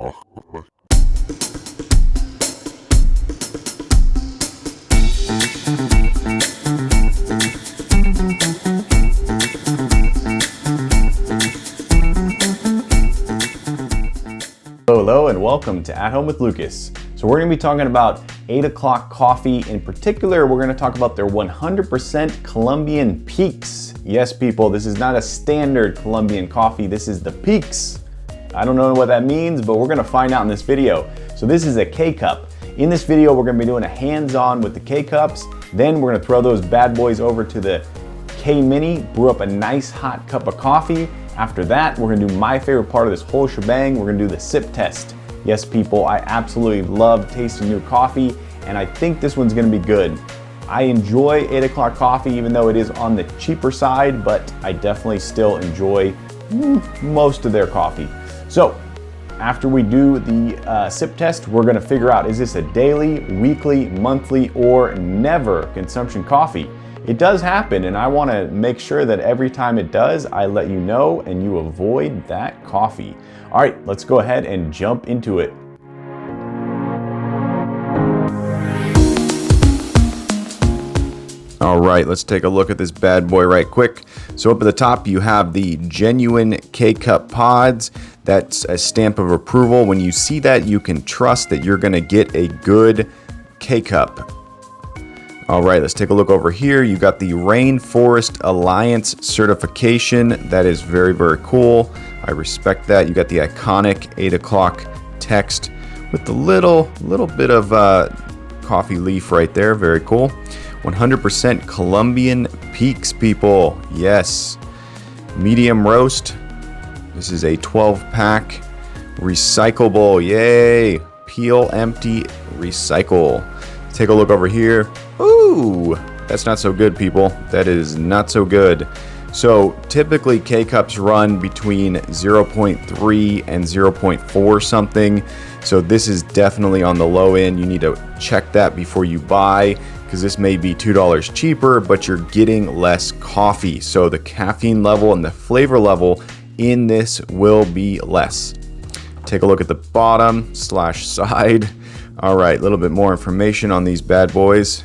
Hello and welcome to At Home with Lucas. So we're going to be talking about 8 o'clock coffee. In particular, we're going to talk about their 100% Colombian peaks. Yes, people, this is not a standard Colombian coffee. This is the peaks. I don't know what that means, but we're going to find out in this video. So this is a Kcup. In this video, we're going to be doing a hands-on with the Kcups. Then we're going to throw those bad boys over to the K-Mini, brew up a nice hot cup of coffee. After that, we're gonna do my favorite part of this whole shebang. We're gonna do the sip test. Yes, people, I absolutely love tasting new coffee, and I think this one's gonna be good. I enjoy 8 o'clock coffee, even though it is on the cheaper side, but I definitely still enjoy most of their coffee. So, after we do the sip test, we're gonna figure out, is this a daily, weekly, monthly, or never consumption coffee? It does happen, and I want to make sure that every time it does, I let you know and you avoid that coffee. All right, let's go ahead and jump into it. All right, let's take a look at this bad boy right quick. So up at the top, you have the genuine Kcup pods. That's a stamp of approval. When you see that, you can trust that you're going to get a good Kcup. All right, let's take a look over here. You got the Rainforest Alliance certification. That is very, very cool. I respect that. You got the iconic 8 o'clock text with the little bit of coffee leaf right there. Very cool. 100% Colombian peaks, people. Yes. Medium roast. This is a 12-pack. Recyclable. Yay. Peel, empty, recycle. Take a look over here. Ooh, that's not so good, people. That is not so good. So typically Kcups run between 0.3 and 0.4 something. So this is definitely on the low end. You need to check that before you buy, because this may be $2 cheaper, but you're getting less coffee. So the caffeine level and the flavor level in this will be less. Take a look at the bottom / side. All right, a little bit more information on these bad boys.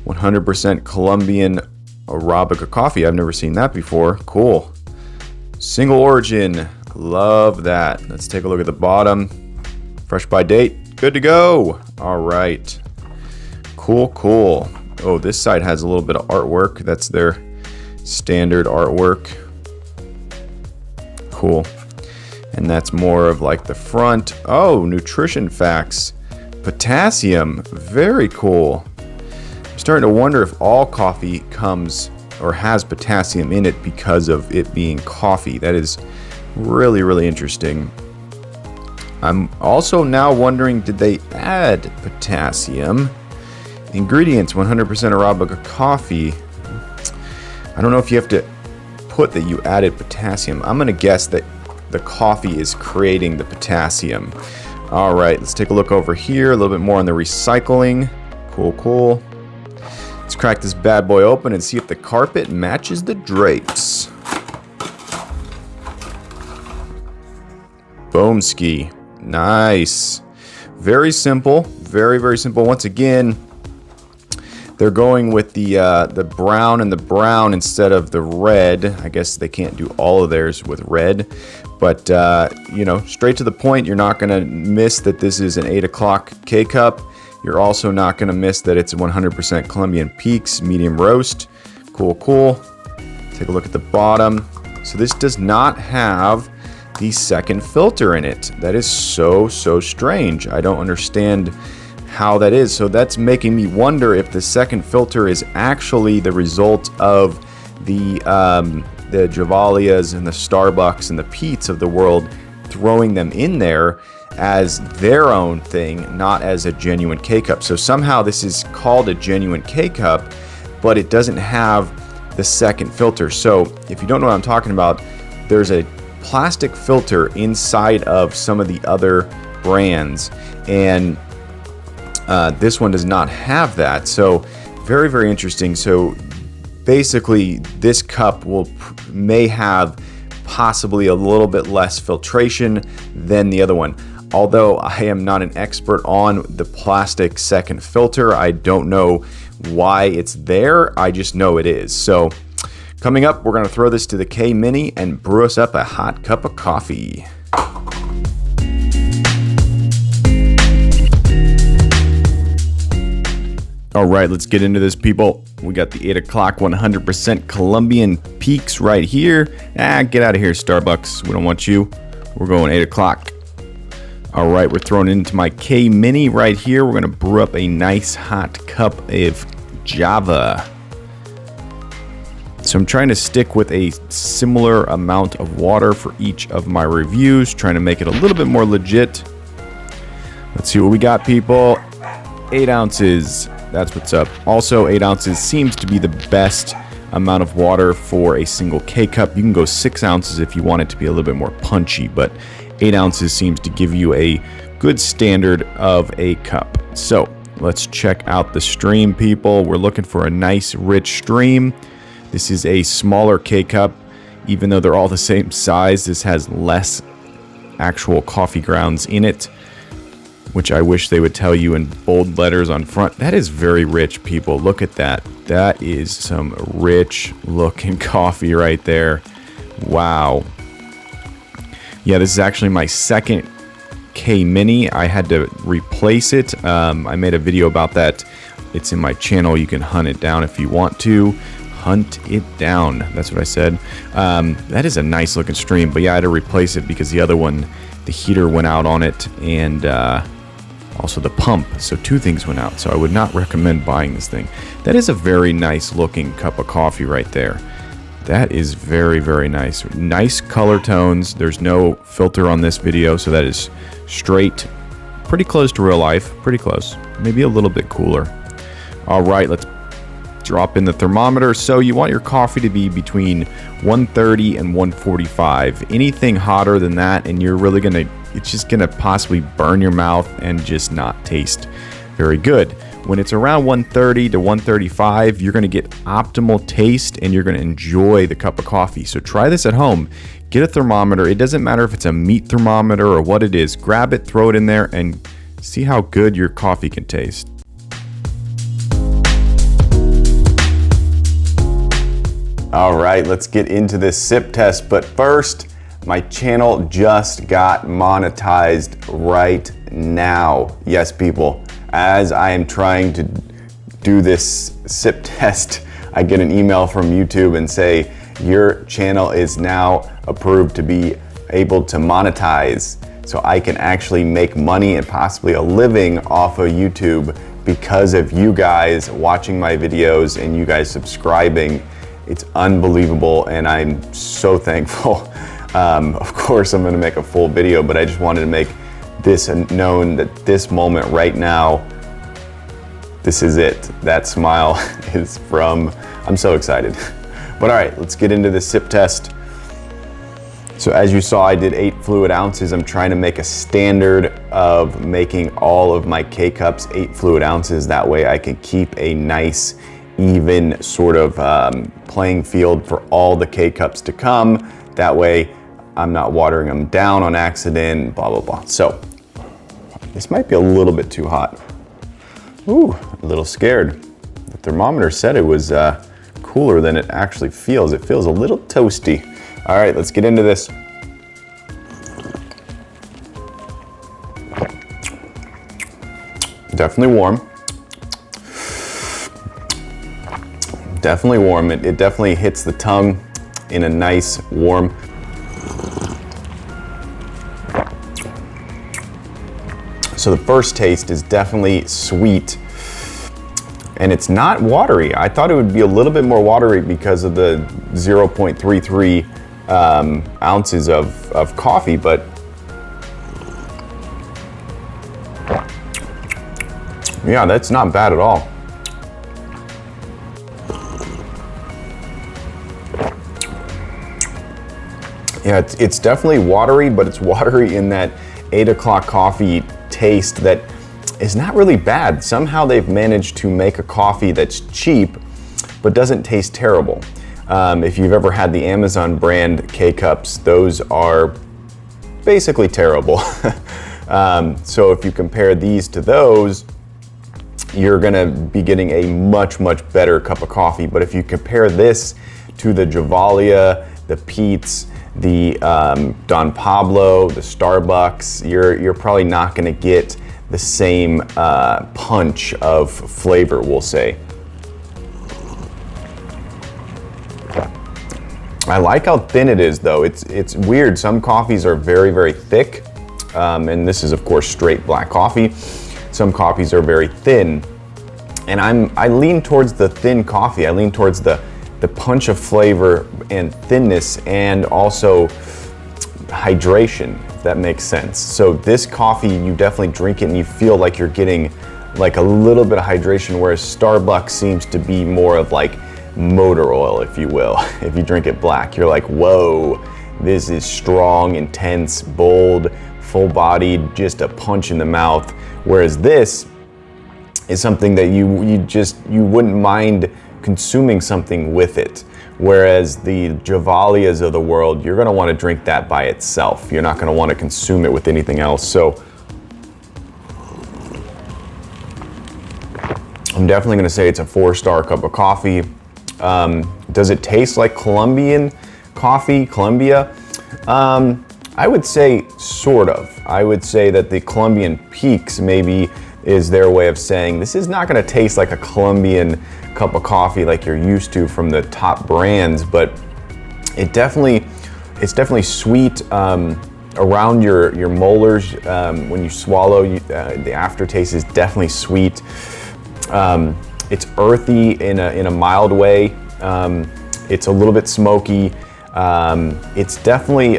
100% Colombian Arabica coffee. I've never seen that before. Cool. Single origin. Love that. Let's take a look at the bottom. Fresh by date. Good to go. All right. Cool, cool. Oh, this side has a little bit of artwork. That's their standard artwork. Cool. And that's more of like the front. Oh, nutrition facts. Potassium. Very cool. I'm starting to wonder if all coffee comes or has potassium in it because of it being coffee. That is really, really interesting. I'm also now wondering, did they add potassium? Ingredients: 100% Arabica coffee. I don't know if you have to put that you added potassium. I'm going to guess that the coffee is creating the potassium. All right, let's take a look over here. A little bit more on the recycling. Cool, cool. Let's crack this bad boy open and see if the carpet matches the drapes. Boom ski. Nice. Very simple. Very, very simple. Once again, they're going with the brown and the brown instead of the red. I guess they can't do all of theirs with red. But, you know, straight to the point. You're not going to miss that this is an 8 o'clock Kcup. You're also not going to miss that it's 100% Colombian Peaks medium roast. Cool, cool. Take a look at the bottom. So this does not have the second filter in it. That is so strange. I don't understand how that is. So that's making me wonder if the second filter is actually the result of the Javalias and the Starbucks and the Pete's of the world throwing them in there as their own thing, not as a genuine Kcup. So somehow this is called a genuine Kcup, but it doesn't have the second filter. So if you don't know what I'm talking about, there's a plastic filter inside of some of the other brands, and this one does not have that. So very interesting. So basically this cup may have possibly a little bit less filtration than the other one. Although I am not an expert on the plastic second filter, I don't know why it's there. I just know it is. So coming up, we're gonna throw this to the K Mini and brew us up a hot cup of coffee. All right, let's get into this, people. We got the 8 o'clock 100% Colombian peaks right here. Get out of here, Starbucks. We don't want you. We're going 8 o'clock. All right, we're throwing it into my K Mini right here. We're gonna brew up a nice hot cup of Java. So I'm trying to stick with a similar amount of water for each of my reviews, trying to make it a little bit more legit. Let's see what we got, people. 8 ounces. That's what's up. Also, 8 ounces seems to be the best amount of water for a single K-Cup. You can go 6 ounces if you want it to be a little bit more punchy, but 8 ounces seems to give you a good standard of a cup. So let's check out the stream, people. We're looking for a nice, rich stream. This is a smaller K-Cup. Even though they're all the same size, this has less actual coffee grounds in it, which I wish they would tell you in bold letters on front. That is very rich, people. Look at that. That is some rich looking coffee right there. Wow. Yeah, this is actually my second K Mini. I had to replace it. I made a video about that. It's in my channel. You can hunt it down if you want to. Hunt it down. That's what I said. That is a nice looking stream, but yeah, I had to replace it because the other one, the heater went out on it, and also the pump. So 2 things went out. So I would not recommend buying this thing. That is a very nice looking cup of coffee right there. That is very, very nice. Nice color tones. There's no filter on this video, so that is straight, pretty close to real life. Pretty close. Maybe a little bit cooler. All right, let's drop in the thermometer. So you want your coffee to be between 130 and 145. Anything hotter than that, and you're really gonna, it's just gonna possibly burn your mouth and just not taste very good. When it's around 130 to 135, you're gonna get optimal taste and you're gonna enjoy the cup of coffee. So try this at home. Get a thermometer. It doesn't matter if it's a meat thermometer or what it is. Grab it, throw it in there, and see how good your coffee can taste. All right, let's get into this sip test. But first, my channel just got monetized right now. Yes, people, as I am trying to do this sip test, I get an email from YouTube and say, your channel is now approved to be able to monetize. So I can actually make money and possibly a living off of YouTube because of you guys watching my videos and you guys subscribing. It's unbelievable, and I'm so thankful. Of course, I'm gonna make a full video, but I just wanted to make this known that this moment right now, this is it. That smile is from, I'm so excited. But all right, let's get into the sip test. So as you saw, I did 8 fluid ounces. I'm trying to make a standard of making all of my K-Cups 8 fluid ounces. That way I can keep a nice, even sort of playing field for all the K-Cups to come. That way I'm not watering them down on accident, blah, blah, blah. So this might be a little bit too hot. Ooh, a little scared. The thermometer said it was cooler than it actually feels. It feels a little toasty. All right, let's get into this. Definitely warm. Definitely warm. It definitely hits the tongue in a nice warm. So the first taste is definitely sweet, and it's not watery. I thought it would be a little bit more watery because of the 0.33 ounces of coffee, but yeah, that's not bad at all. Yeah, it's definitely watery, but it's watery in that 8 o'clock coffee taste that is not really bad. Somehow they've managed to make a coffee that's cheap, but doesn't taste terrible. If you've ever had the Amazon brand K-Cups, those are basically terrible. So if you compare these to those, you're gonna be getting a much, much better cup of coffee. But if you compare this to the Javalia, the Pete's, the Don Pablo, the Starbucks, you're probably not gonna get the same punch of flavor, we'll say. I like how thin it is though. It's weird. Some coffees are very, very thick. And this is of course straight black coffee. Some coffees are very thin. And I lean towards the thin coffee. I lean towards the punch of flavor and thinness, and also hydration, if that makes sense. So this coffee, you definitely drink it and you feel like you're getting like a little bit of hydration, whereas Starbucks seems to be more of like motor oil, if you will. If you drink it black, you're like, whoa, this is strong, intense, bold, full-bodied, just a punch in the mouth. Whereas this is something that you wouldn't mind consuming something with it. Whereas the Javalias of the world, you're gonna wanna drink that by itself. You're not gonna wanna consume it with anything else. So I'm definitely gonna say it's a 4-star cup of coffee. Does it taste like Colombian coffee, Colombia? I would say sort of. I would say that the Colombian peaks maybe is their way of saying this is not gonna taste like a Colombian cup of coffee like you're used to from the top brands, but it's definitely sweet around your molars. When you swallow, the aftertaste is definitely sweet. It's earthy in a mild way. It's a little bit smoky. It's definitely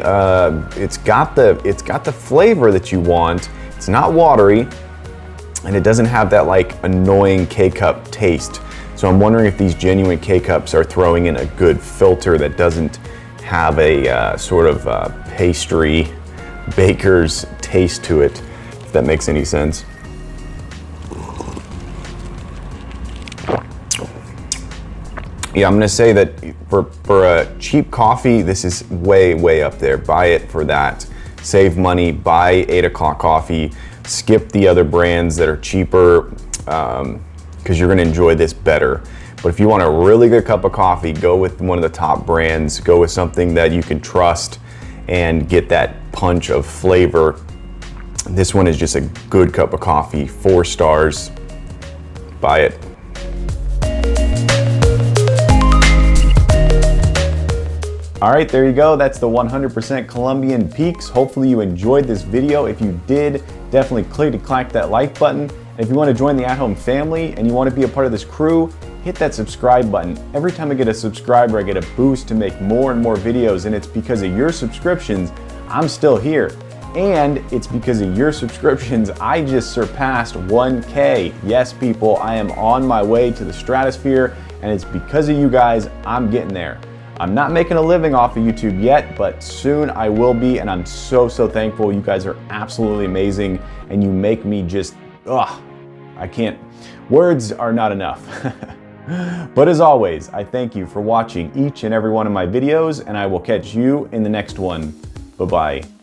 it's got the flavor that you want. It's not watery, and it doesn't have that like annoying K-Cup taste. So I'm wondering if these genuine K-Cups are throwing in a good filter that doesn't have a sort of pastry baker's taste to it, if that makes any sense. Yeah, I'm gonna say that for a cheap coffee, this is way, way up there. Buy it for that. Save money, buy 8 o'clock coffee, skip the other brands that are cheaper, because you're gonna enjoy this better. But if you want a really good cup of coffee, go with one of the top brands, go with something that you can trust and get that punch of flavor. This one is just a good cup of coffee, 4 stars, buy it. All right, there you go. That's the 100% Colombian Peaks. Hopefully you enjoyed this video. If you did, definitely click that like button. And if you want to join the At Home family and you want to be a part of this crew, hit that subscribe button. Every time I get a subscriber, I get a boost to make more and more videos, and it's because of your subscriptions, I'm still here. And it's because of your subscriptions, I just surpassed 1K. Yes, people, I am on my way to the stratosphere, and it's because of you guys, I'm getting there. I'm not making a living off of YouTube yet, but soon I will be, and I'm so thankful. You guys are absolutely amazing, and you make me just, I can't, words are not enough. But as always, I thank you for watching each and every one of my videos, and I will catch you in the next one. Bye-bye.